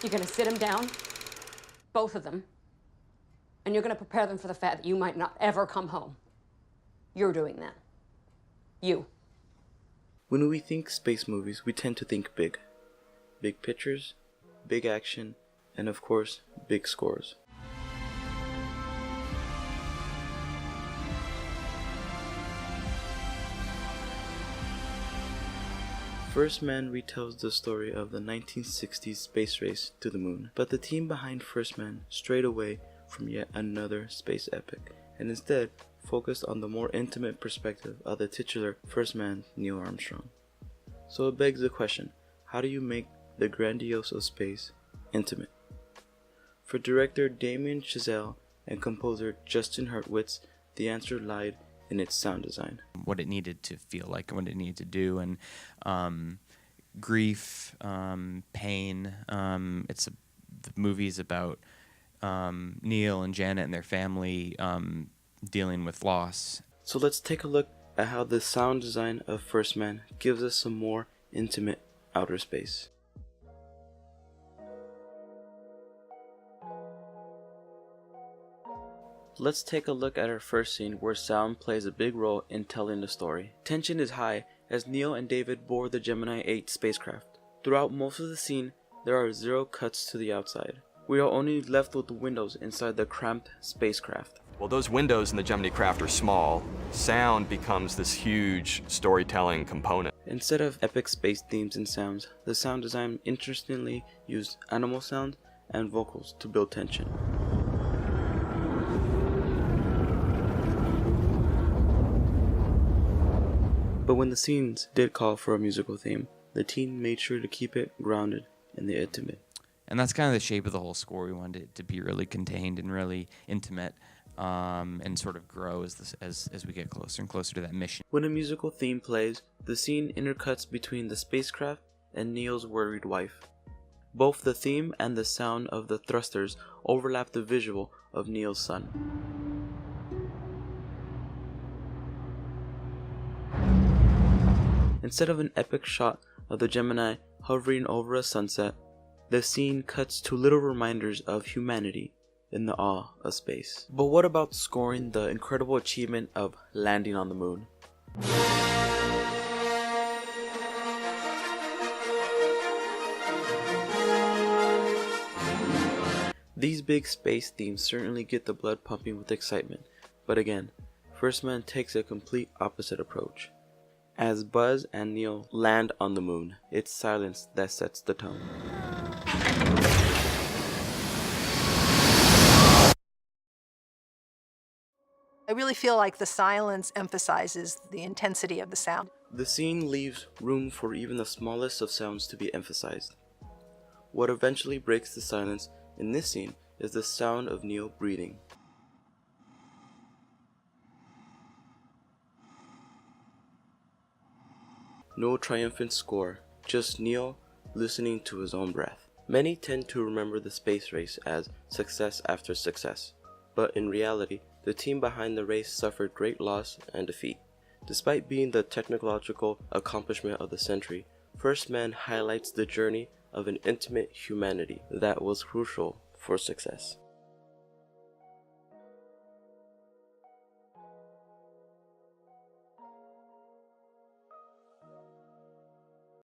You're gonna sit them down, both of them, and you're gonna prepare them for the fact that you might not ever come home. You're doing that. You. When we think space movies, we tend to think big. Big pictures, big action, and of course, big scores. First Man retells the story of the 1960s space race to the moon, but the team behind First Man strayed away from yet another space epic, and instead focused on the more intimate perspective of the titular First Man, Neil Armstrong. So it begs the question, how do you make the grandiose of space intimate? For director Damien Chazelle and composer Justin Hurwitz, the answer lied in its sound design. What it needed to feel like and what it needed to do, and grief, pain. The movie's about Neil and Janet and their family dealing with loss. So let's take a look at how the sound design of First Man gives us some more intimate outer space. Let's take a look at our first scene where sound plays a big role in telling the story. Tension is high as Neil and David board the Gemini 8 spacecraft. Throughout most of the scene, there are 0 cuts to the outside. We are only left with the windows inside the cramped spacecraft. Well, those windows in the Gemini craft are small. Sound becomes this huge storytelling component. Instead of epic space themes and sounds, the sound design interestingly used animal sounds and vocals to build tension. But when the scenes did call for a musical theme, the team made sure to keep it grounded in the intimate. And that's kind of the shape of the whole score. We wanted it to be really contained and really intimate, and sort of grow as we get closer and closer to that mission. When a musical theme plays, the scene intercuts between the spacecraft and Neil's worried wife. Both the theme and the sound of the thrusters overlap the visual of Neil's son. Instead of an epic shot of the Gemini hovering over a sunset, the scene cuts to little reminders of humanity in the awe of space. But what about scoring the incredible achievement of landing on the moon? These big space themes certainly get the blood pumping with excitement, but again, First Man takes a complete opposite approach. As Buzz and Neil land on the moon, it's silence that sets the tone. I really feel like the silence emphasizes the intensity of the sound. The scene leaves room for even the smallest of sounds to be emphasized. What eventually breaks the silence in this scene is the sound of Neil breathing. No triumphant score, just Neil listening to his own breath. Many tend to remember the space race as success after success, but in reality, the team behind the race suffered great loss and defeat. Despite being the technological accomplishment of the century, First Man highlights the journey of an intimate humanity that was crucial for success.